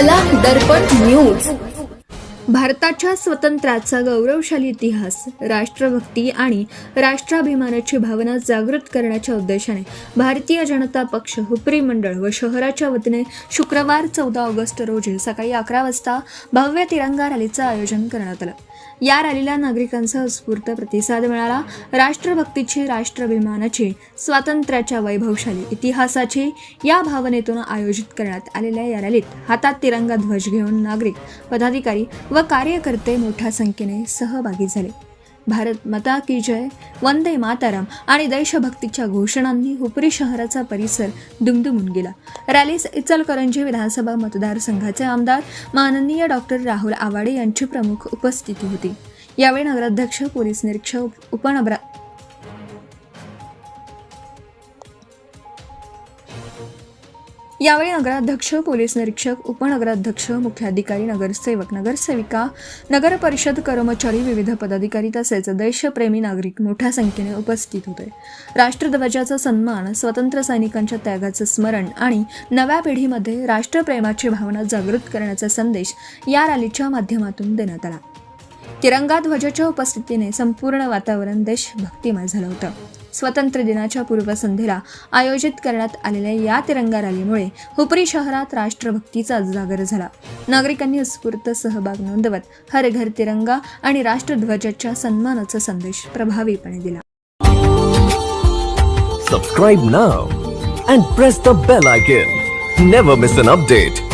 कला दर्पण न्यूज. भारताच्या स्वातंत्र्याचा गौरवशाली इतिहास, राष्ट्रभक्ती आणि राष्ट्राभिमानाची भावना जागृत करण्याच्या उद्देशाने भारतीय जनता पक्ष हुपरी मंडळ व शहराच्या वतीने शुक्रवार 14 ऑगस्ट रोजी सकाळी 11 वाजता भव्य तिरंगा रॅलीचं आयोजन करण्यात आलं. या रॅलीला नागरिकांचा उत्स्फूर्त प्रतिसाद मिळाला. राष्ट्रभक्तीची, राष्ट्राभिमानाची, स्वातंत्र्याच्या वैभवशाली इतिहासाची या भावनेतून आयोजित करण्यात आलेल्या या रॅलीत हातात तिरंगा ध्वज घेऊन नागरिक, पदाधिकारी व कार्यकर्ते मोठ्या संख्येने सहभागी झाले. भारत माता की जय, वंदे मातरम आणि देशभक्तीच्या घोषणांनी हुपरी शहराचा परिसर दुमदुमून गेला. रॅलीस इचलकरंजी विधानसभा मतदारसंघाचे आमदार माननीय डॉक्टर राहुल आवाडे यांची प्रमुख उपस्थिती होती. यावेळी नगराध्यक्ष, पोलीस निरीक्षक, उपनगराध्यक्ष, मुख्याधिकारी, नगरसेवक, नगरसेविका, नगर परिषद कर्मचारी, विविध पदाधिकारी तसेच देशप्रेमी नागरिक मोठ्या संख्येने उपस्थित होते. राष्ट्रध्वजाचा सन्मान, स्वातंत्र्य सैनिकांच्या त्यागाचं स्मरण आणि नव्या पिढीमध्ये राष्ट्रप्रेमाची भावना जागृत करण्याचा संदेश या रॅलीच्या माध्यमातून देण्यात आला. तिरंगा ध्वजाच्या उपस्थितीने संपूर्ण वातावरण देशभक्तिमय झालं होतं. स्वातंत्र्य दिनाच्या पूर्वसंध्येला आयोजित करण्यात आलेल्या या तिरंगा रॅलीमुळे हुपरी शहरात राष्ट्रभक्तीचा जागर झाला. नागरिकांनी उत्स्फूर्त सहभाग नोंदवत हर घर तिरंगा आणि राष्ट्रध्वजाच्या सन्मानाचा संदेश प्रभावीपणे दिला. Subscribe now and press the bell icon. Never miss an update.